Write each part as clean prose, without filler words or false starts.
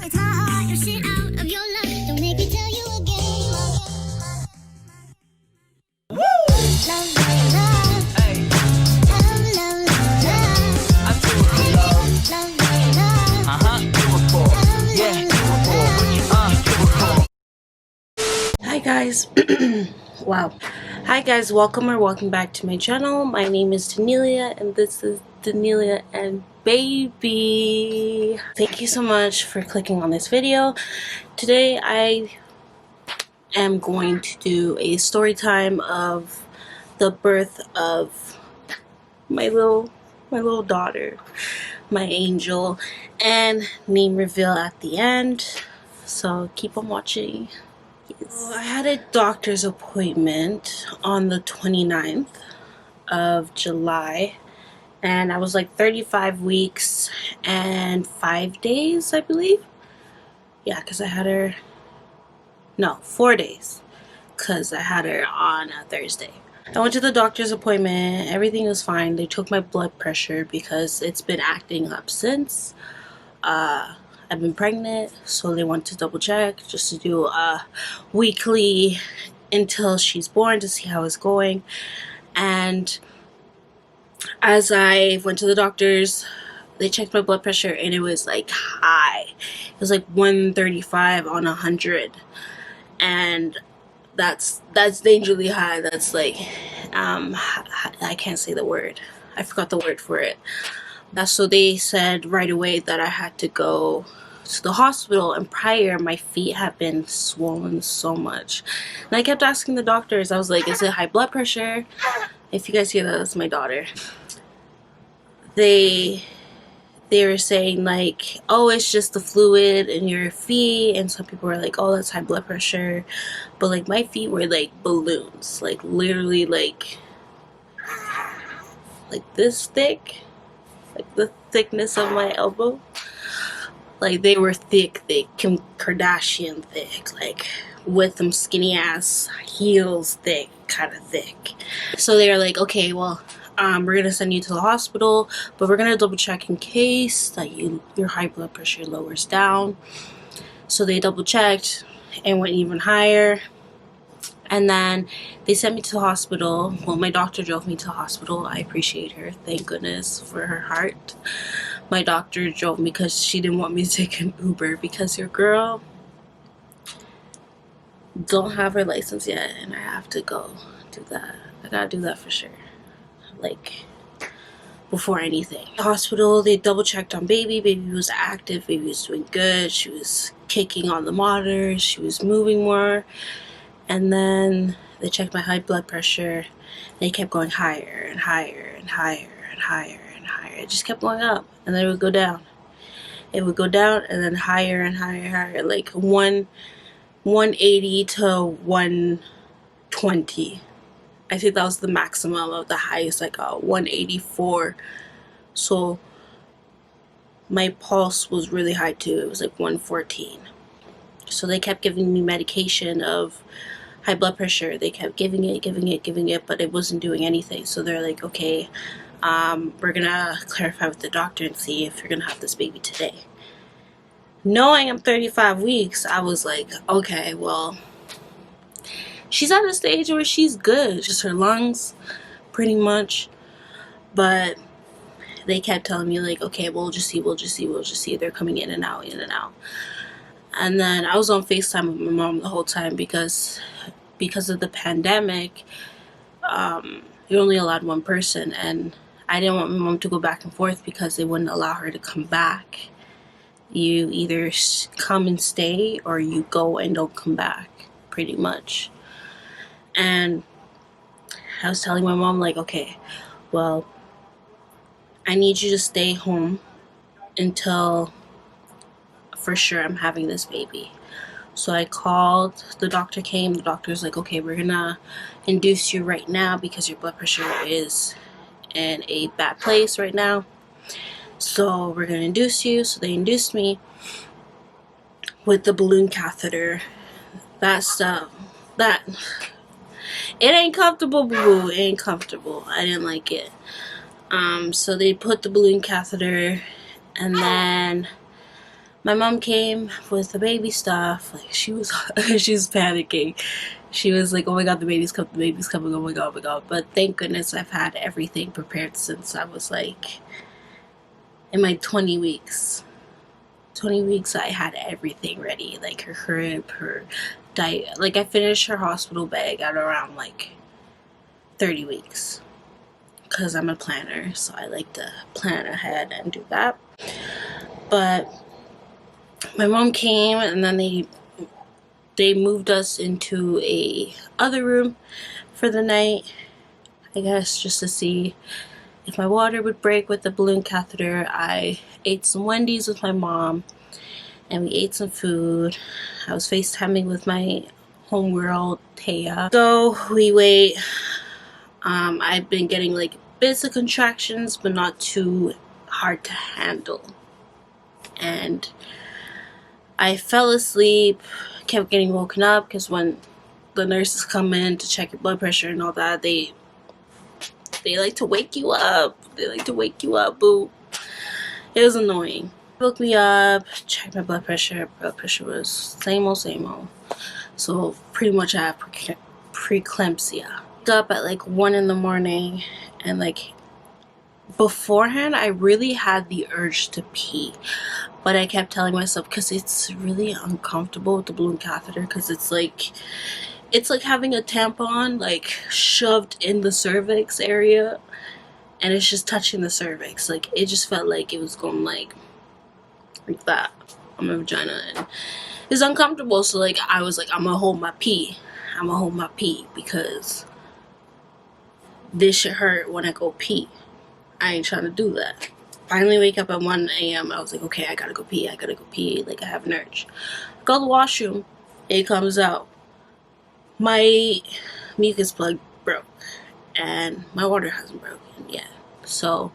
Hi guys. Wow. Hi guys, welcome back to my channel. My name is Danelia and this is Danelia and baby. Thank you so much for clicking on this video. Today I am going to do a story time of the birth of my little daughter, my angel, and name reveal at the end. So keep on watching. Well, I had a doctor's appointment on the 29th of July and I was like 35 weeks and 5 days, I believe. Yeah, because I had her, no, 4 days, because I had her on a Thursday. I went to the doctor's appointment, everything was fine. They took my blood pressure because it's been acting up since. I've been pregnant, so they want to double check just to do a weekly until she's born to see how it's going. And as I went to the doctors, they checked my blood pressure and it was like high. It was like 135 on 100, and that's dangerously high. That's like I can't say the word. I forgot the word for it. So they said right away that I had to go to the hospital, and prior my feet have been swollen so much, and I kept asking the doctors. I was like, is it high blood pressure? If you guys hear that, that's my daughter. They were saying like, oh, it's just the fluid in your feet, and some people were like, oh, that's high blood pressure. But like my feet were like balloons, like literally like this thick, like the thickness of my elbow. Like they were thick, Kim Kardashian thick, like with them skinny ass heels thick, kind of thick. So they were like, okay, well, we're gonna send you to the hospital, but we're gonna double check in case that your high blood pressure lowers down. So they double checked and went even higher. And then they sent me to the hospital. Well, my doctor drove me to the hospital. I appreciate her. Thank goodness for her heart. My doctor drove me because she didn't want me to take an Uber because your girl don't have her license yet, and I have to go do that. I gotta do that for sure. Like, before anything. The hospital, they double checked on baby. Baby was active. Baby was doing good. She was kicking on the monitor. She was moving more. And then they checked my high blood pressure. They kept going higher and higher and higher and higher and higher. It just kept going up, and then it would go down. It would go down and then higher and higher and higher, like 180 to 120. I think that was the maximum of the highest, like 184. So my pulse was really high too. It was like 114. So they kept giving me medication of high blood pressure. They kept giving it, but it wasn't doing anything. So they're like, okay, we're gonna clarify with the doctor and see if you're gonna have this baby today. Knowing I'm 35 weeks, I was like, okay, well, she's at a stage where she's good, just her lungs, pretty much. But they kept telling me like, okay, we'll just see. They're coming in and out. And then I was on FaceTime with my mom the whole time because of the pandemic. You're only allowed one person, and I didn't want my mom to go back and forth because they wouldn't allow her to come back. You either come and stay or you go and don't come back, pretty much. And I was telling my mom like, okay, well, I need you to stay home until for sure I'm having this baby. So I called, the doctor came, the doctor's like, okay, we're gonna induce you right now because your blood pressure is in a bad place right now. So we're gonna induce you. So they induced me with the balloon catheter. That stuff, it ain't comfortable, boo-boo. It ain't comfortable. I didn't like it. So they put the balloon catheter, and then My mom came with the baby stuff. Like, she was she was panicking. She was like, oh my god, the baby's coming, oh my god, oh my god. But thank goodness I've had everything prepared since I was like in my 20 weeks. 20 weeks I had everything ready, like her crib, her diet. Like, I finished her hospital bag at around like 30 weeks because I'm a planner, so I like to plan ahead and do that. But my mom came, and then they moved us into a other room for the night, I guess, just to see if my water would break with the balloon catheter. I ate some Wendy's with my mom, and we ate some food. I was FaceTiming with my homegirl, Taya. So we wait. I've been getting like bits of contractions, but not too hard to handle. And I fell asleep, kept getting woken up, because when the nurses come in to check your blood pressure and all that, they like to wake you up. They like to wake you up, boo. It was annoying. Woke me up, checked my blood pressure. Blood pressure was same old. So pretty much I have preeclampsia. Woke up at like 1 in the morning, and like beforehand I really had the urge to pee, but I kept telling myself, because it's really uncomfortable with the balloon catheter, because it's like having a tampon like shoved in the cervix area, and it's just touching the cervix. Like, it just felt like it was going like that on my vagina, and it's uncomfortable. So like, I was like, I'm gonna hold my pee, because this should hurt when I go pee. I ain't trying to do that. Finally wake up at 1 a.m. I was like, okay, I gotta go pee. Like, I have an urge. Go to the washroom. It comes out. My mucus plug broke, and my water hasn't broken yet. So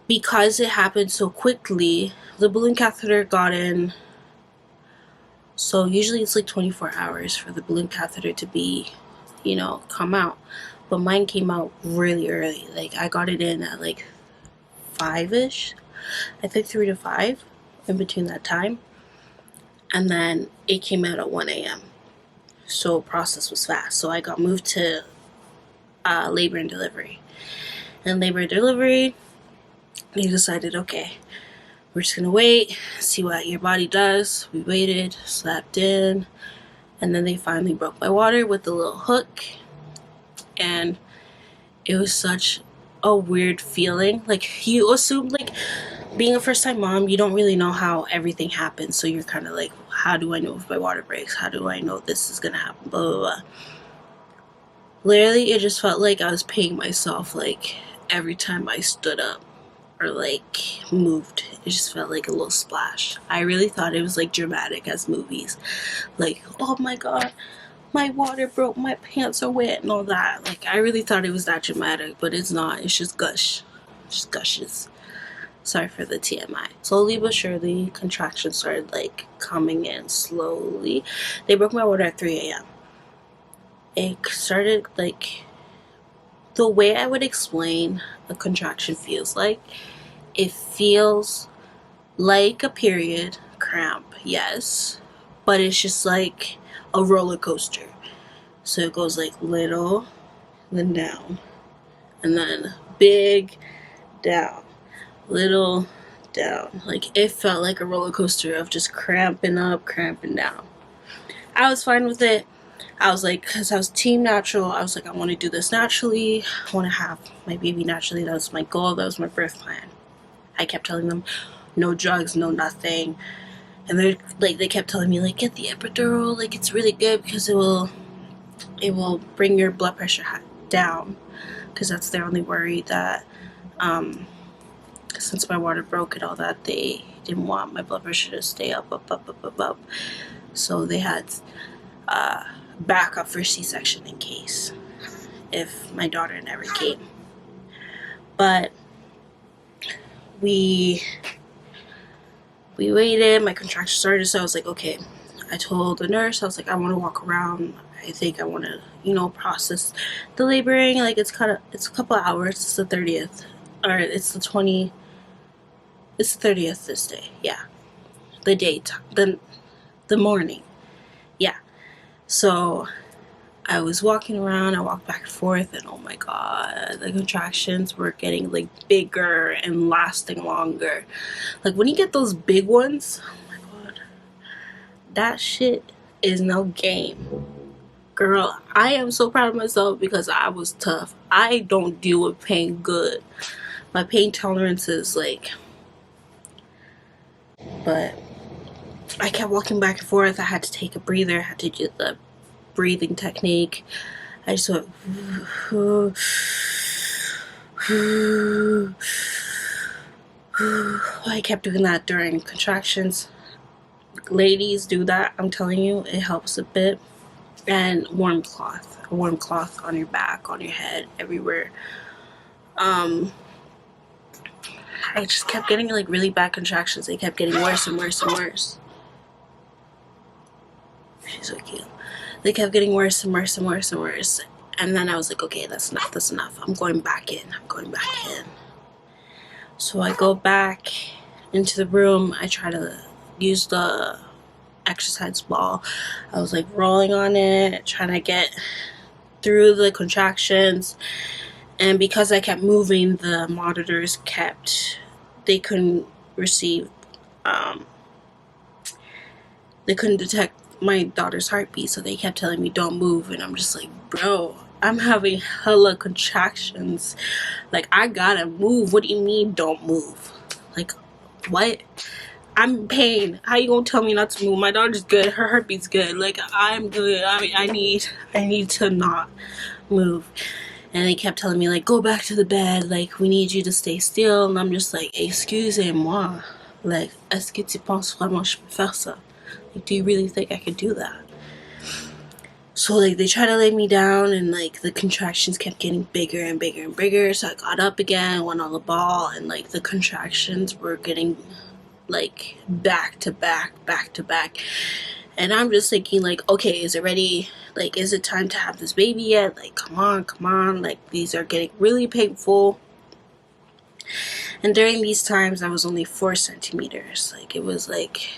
because it happened so quickly, the balloon catheter got in. So usually it's like 24 hours for the balloon catheter to be, come out. But mine came out really early. Like, I got it in at like 5-ish. I think 3 to 5, in between that time. And then it came out at 1 a.m. So process was fast. So I got moved to labor and delivery. And labor and delivery, they decided, okay, we're just gonna wait, see what your body does. We waited, slept in, and then they finally broke my water with the little hook. And it was such a weird feeling. Like, you assume, like, being a first-time mom, you don't really know how everything happens. So you're kind of like, how do I know if my water breaks? How do I know this is gonna happen? Blah, blah, blah. Literally, it just felt like I was paying myself, like, every time I stood up or like moved. It just felt like a little splash. I really thought it was like dramatic as movies. Like, oh my god, my water broke, my pants are wet, and all that. Like, I really thought it was that dramatic, but it's not. It's just gush. Just gushes. Sorry for the TMI. Slowly but surely, contractions started like coming in slowly. They broke my water at 3 a.m. It started like, the way I would explain a contraction feels like, it feels like a period cramp, yes, but it's just like a roller coaster. So it goes like little, then down, and then big, down, little, down. Like, it felt like a roller coaster of just cramping up, cramping down. I was fine with it. I was like, because I was team natural, I was like, I want to do this naturally. I want to have my baby naturally. That was my goal. That was my birth plan. I kept telling them, no drugs, no nothing. And they're like, they kept telling me, like, get the epidural. Like, it's really good because it will bring your blood pressure down. Because that's their only worry, that since my water broke and all that, they didn't want my blood pressure to stay up. So they had backup for C-section in case if my daughter never came. But we waited, my contraction started, so I was like, okay. I told the nurse, I was like, I want to walk around. I think I want to, process the laboring. Like, it's a couple of hours. It's the 30th, or it's the 30th this day, yeah. the daytime, the morning. Yeah. So I was walking around, I walked back and forth, and oh my god, the contractions were getting like bigger and lasting longer. Like when you get those big ones, oh my god, that shit is no game. Girl, I am so proud of myself because I was tough. I don't deal with pain good. My pain tolerance is like, but I kept walking back and forth. I had to take a breather, I had to do the breathing technique. I just went I kept doing that during contractions. Ladies, do that. I'm telling you, it helps a bit. And a warm cloth on your back, on your head, everywhere. I just kept getting like really bad contractions. They kept getting worse and worse and worse. She's so cute. They kept getting worse and worse and worse and worse. And then I was like, okay, that's enough, that's enough. I'm going back in. So I go back into the room. I try to use the exercise ball. I was like rolling on it, trying to get through the contractions. And because I kept moving, the monitors they couldn't receive, they couldn't detect my daughter's heartbeat, so they kept telling me don't move. And I'm just like, bro, I'm having hella contractions, like I gotta move. What do you mean don't move? Like what? I'm in pain. How you gonna tell me not to move? My daughter's good, her heartbeat's good, like I'm good. I need to not move. And they kept telling me like, go back to the bed, like we need you to stay still. And I'm just like, excusez-moi, like est-ce que tu penses vraiment je peux faire ça? Like, do you really think I could do that? So like they tried to lay me down, and like the contractions kept getting bigger and bigger and bigger. So I got up again, went on the ball, and like the contractions were getting like back to back. And I'm just thinking like, okay, is it ready? Like, is it time to have this baby yet? Like, come on. Like, these are getting really painful. And during these times, I was only 4 centimeters. Like, it was like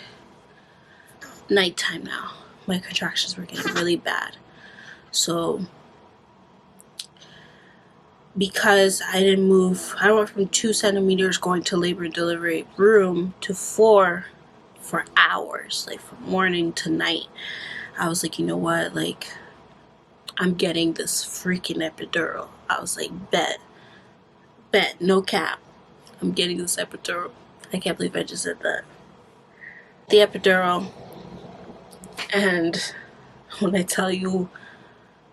nighttime now. My contractions were getting really bad. So because I didn't move, I went from 2 centimeters going to labor and delivery room to 4 for hours, like from morning to night. I was like, you know what, like I'm getting this freaking epidural. I was like, bet, no cap, I'm getting this epidural. I can't believe I just said that. The epidural, and when I tell you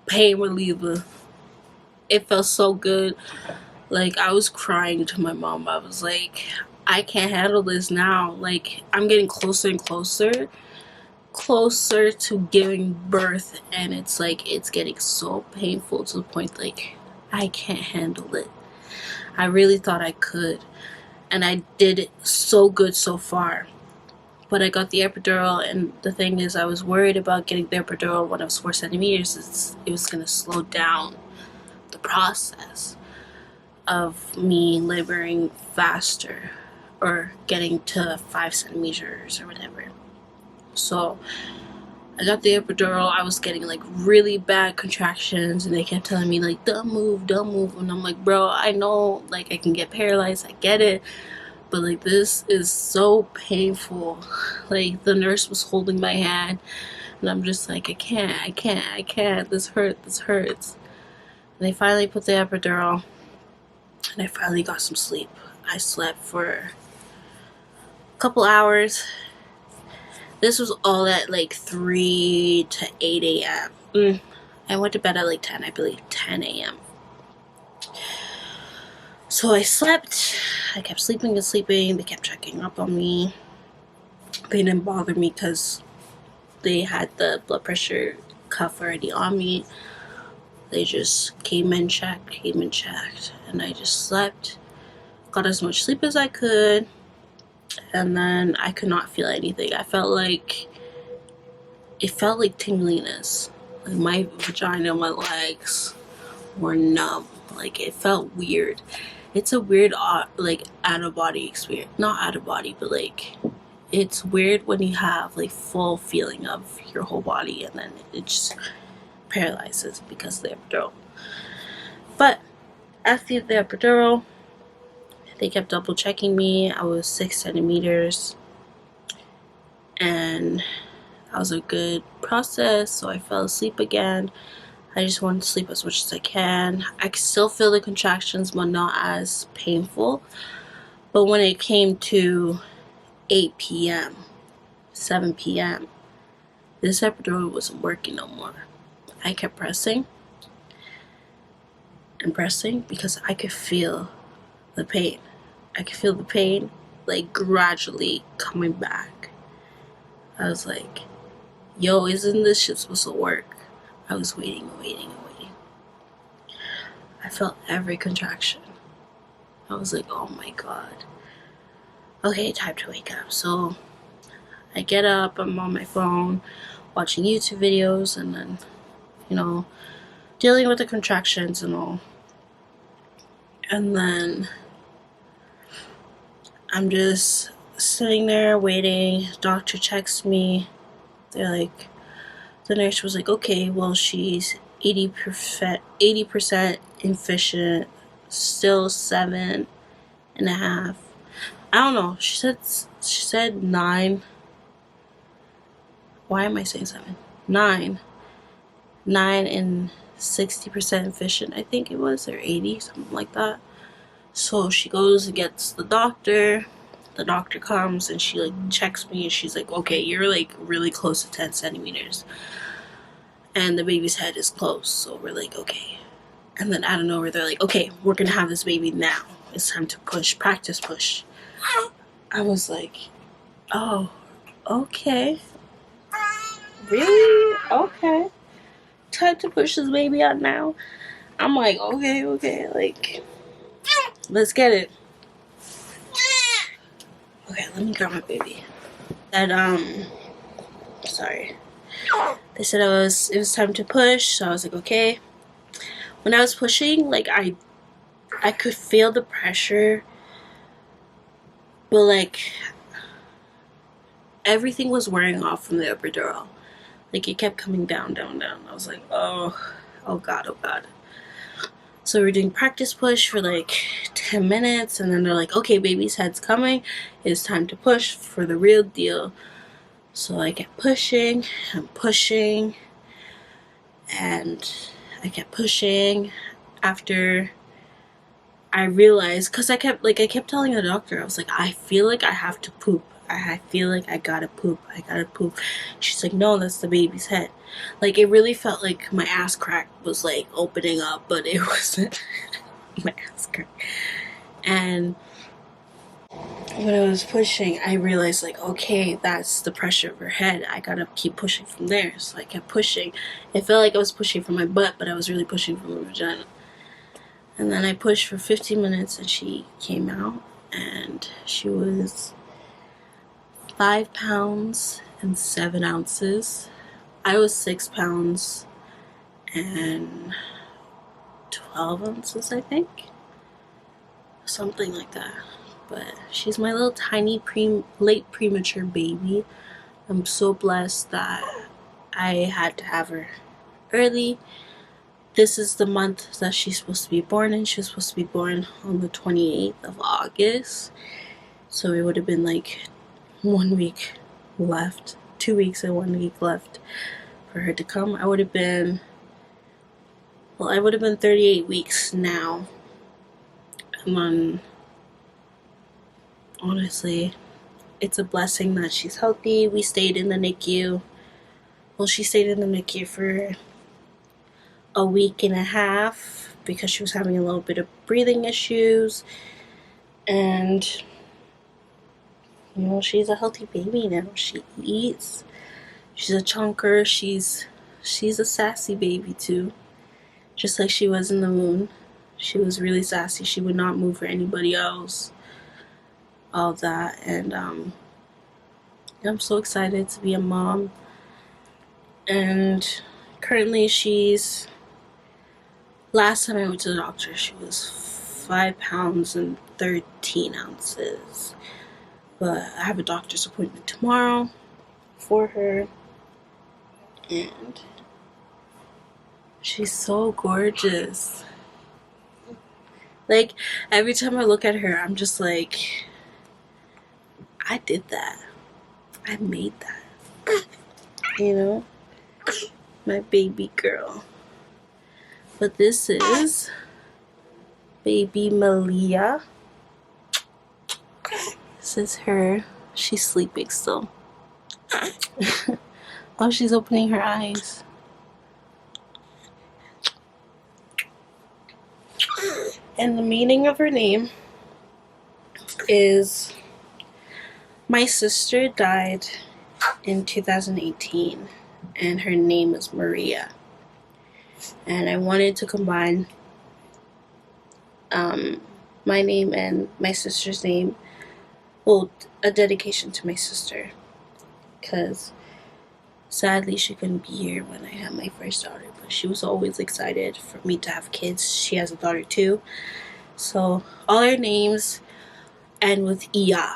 pain reliever, it felt so good. Like I was crying to my mom. I was like, I can't handle this now. Like I'm getting closer and closer to giving birth, and it's like it's getting so painful to the point like I can't handle it. I really thought I could, and I did it so good so far. But I got the epidural, and the thing is, I was worried about getting the epidural when I was 4 centimeters. It was gonna slow down the process of me laboring faster or getting to 5 centimeters or whatever. So I got the epidural. I was getting like really bad contractions, and they kept telling me like, don't move. And I'm like, bro, I know like I can get paralyzed, I get it, but like this is so painful. Like the nurse was holding my hand, and I'm just like, I can't, this hurts. And they finally put the epidural, and I finally got some sleep. I slept for a couple hours. This was all at like 3 to 8 a.m. I went to bed at like 10, I believe 10 a.m. So I slept. I kept sleeping. They kept checking up on me. They didn't bother me because they had the blood pressure cuff already on me. They just came and checked, and I just slept, got as much sleep as I could, and then I could not feel anything. It felt like tingliness. Like my vagina, my legs were numb. Like it felt weird. It's a weird like out of body experience. Not out of body, but like it's weird when you have like full feeling of your whole body and then it just paralyzes because of the epidural. But after the epidural, they kept double checking me. I was 6 centimeters and that was a good process. So I fell asleep again. I just wanted to sleep as much as I can. I can still feel the contractions, but not as painful. But when it came to 8 p.m., 7 p.m., this epidural wasn't working no more. I kept pressing and pressing because I could feel the pain. I could feel the pain like gradually coming back. I was like, yo, isn't this shit supposed to work? I was waiting. I felt every contraction. I was like, oh my god. Okay, time to wake up. So I get up, I'm on my phone, watching YouTube videos, and then, dealing with the contractions and all. And then I'm just sitting there waiting. Doctor checks me. They're like, the nurse was like, okay, well, she's 80% efficient, still 7.5. I don't know. She said 9. Why am I saying 7? 9 and 60% efficient, I think it was, or 80, something like that. So she goes and gets the doctor. The doctor comes and she like checks me and she's like, okay, you're like really close to 10 centimeters. And the baby's head is close. So we're like, okay. And then out of nowhere, they're like, okay, we're going to have this baby now. It's time to push, practice push. I was like, oh, okay. Really? Okay. Time to push this baby out now. I'm like, okay, like, let's get it. Okay, let me grab my baby. And, sorry. They said it was time to push, so I was like, okay. When I was pushing, like, I could feel the pressure, but, like, everything was wearing off from the epidural. Like, it kept coming down. I was like, oh god. So we're doing practice push for, like, 10 minutes, and then they're like, okay, baby's head's coming. It's time to push for the real deal. So I kept pushing and pushing, and I kept pushing after I realized, because I kept telling the doctor, I was like, I feel like I have to poop. I feel like I gotta poop. She's like, no, that's the baby's head. Like, it really felt like my ass crack was like opening up, but it wasn't my ass crack. And when I was pushing, I realized, like, okay, that's the pressure of her head. I gotta keep pushing from there. So I kept pushing. It felt like I was pushing from my butt, but I was really pushing from my vagina. And then I pushed for 15 minutes and she came out, and she was 5 pounds and 7 ounces. I was 6 pounds and 12 ounces, I think. Something like that. But she's my little tiny late premature baby. I'm so blessed that I had to have her early. This is the month that she's supposed to be born in. She was supposed to be born on the 28th of August. So it would have been like 1 week left. 2 weeks and 1 week left for her to come. I would have been 38 weeks now. And then, honestly, it's a blessing that she's healthy. We stayed in the NICU. Well, she stayed in the NICU for a week and a half because she was having a little bit of breathing issues. And, she's a healthy baby now. She eats. She's a chunker. She's a sassy baby too. Just like she was in the womb. She was really sassy. She would not move for anybody else. All of that. And I'm so excited to be a mom. And currently last time I went to the doctor, she was 5 pounds and 13 ounces. but I have a doctor's appointment tomorrow for her, and she's so gorgeous. Like, every time I look at her, I'm just like, I did that. I made that. You know? My baby girl. But this is baby Malia. This is her. She's sleeping still. Oh, she's opening her eyes. And the meaning of her name is, my sister died in 2018 and her name is Maria. And I wanted to combine my name and my sister's name. Well, a dedication to my sister. Because sadly she couldn't be here when I had my first daughter. But she was always excited for me to have kids. She has a daughter too. So all our names end with Ia.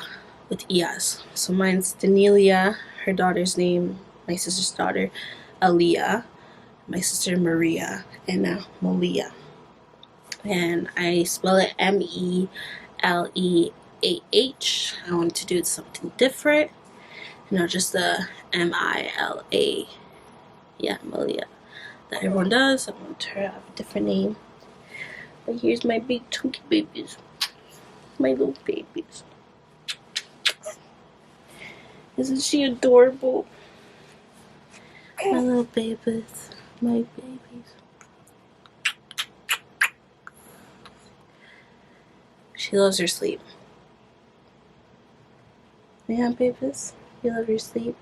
With Ias. So mine's Danelia, her daughter's name, my sister's daughter, Aliyah, my sister Maria, and Malia. And I spell it Meleah. I wanted to do something different. Not just the Mila. Yeah, Malia. That everyone does. I want her to have a different name. But here's my big chunky babies. My little babies. Isn't she adorable? My little babies. My babies. She loves her sleep. Yeah, babies? You love your sleep?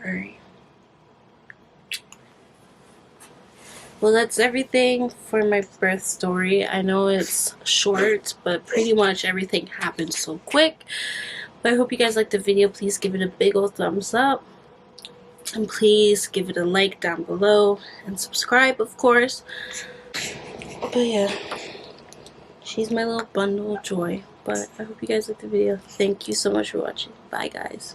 Alright. Well, that's everything for my birth story. I know it's short, but pretty much everything happened so quick. But I hope you guys liked the video. Please give it a big old thumbs up. And please give it a like down below. And subscribe, of course. But yeah. She's my little bundle of joy. But I hope you guys liked the video. Thank you so much for watching. Bye, guys.